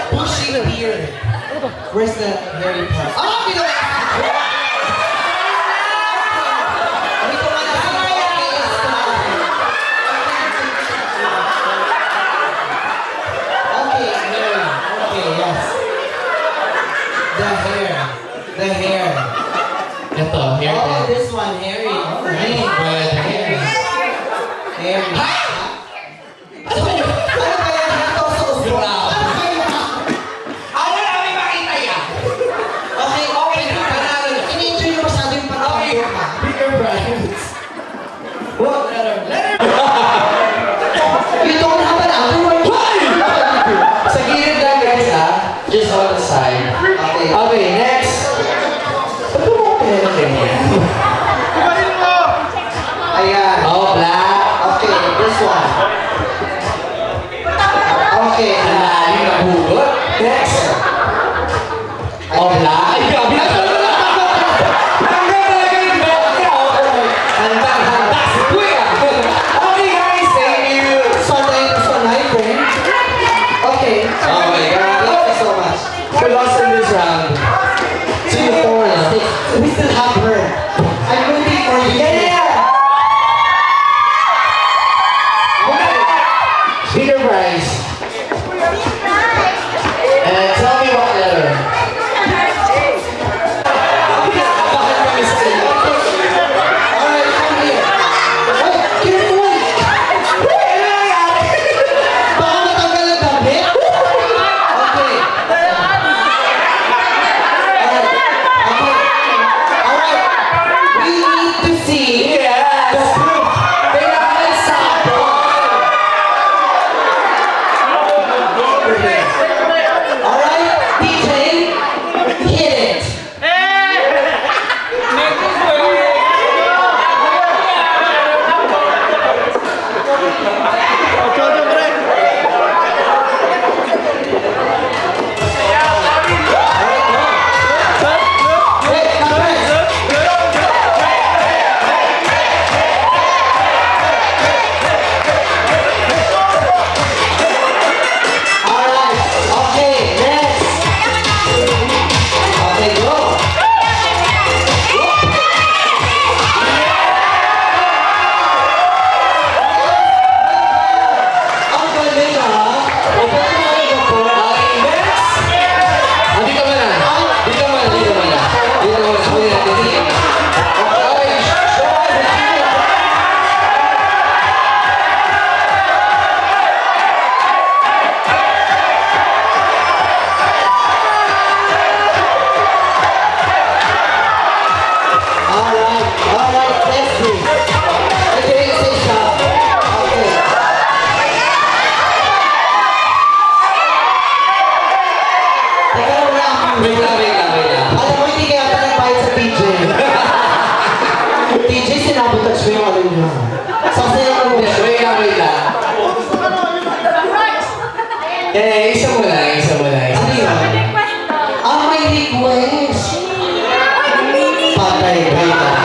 Bushy beard. Where's the hairy part? Oh, The hair. Ito, hair. Oh, this one, hairy. Oh, right. Good, hairy. Hairy. Ano ba yun? Ano ba yan? Ito sa uso. Ayaw namin makita yan. Okay, okay. In-enjoy nyo masyado yung pag-audio ka. Bigger brands. What? Letter. You don't have an outdoor. Sa gilid lang guys ha. Just on the side. Okay. Okay, next. Ayan. Oh, black. Okay, this one. Okay. Ang lalim na hugot. Next. Oh, black. Ay, grabe. Handa si Kuya. Okay guys, thank you. Sonay, friend. Okay. Oh my God. Thank you so much. We lost in this round. 2-4 na. We still have her. I'm rooting for you. Bigger prize. And tell me what letter. Alright, come here. Wait, give me one. Baka matanggal ang damit. Okay. Alright. We need to see the proof. Kailangan sample. Alright, DJ, hit it. Wait, come back. Alright, okay, next. Okay, go. Ang galing ah. Open mo na yung po. Okay, next. Dito ka na. Dito ka na. Dito ka na. Dito ka na. Huli natin. Okay, show us the video. Alright, let's see. Okay, say stop. Okay. Teka lang. Wait lang. Alam mo, hindi kaya ata nagbayad sa TJ. TJ, sinabotouch mo yung ano niya. Sasayaw mo. Wait lang. Isa mo lang. Ano yun? Ah, may request. Patay, wait lang.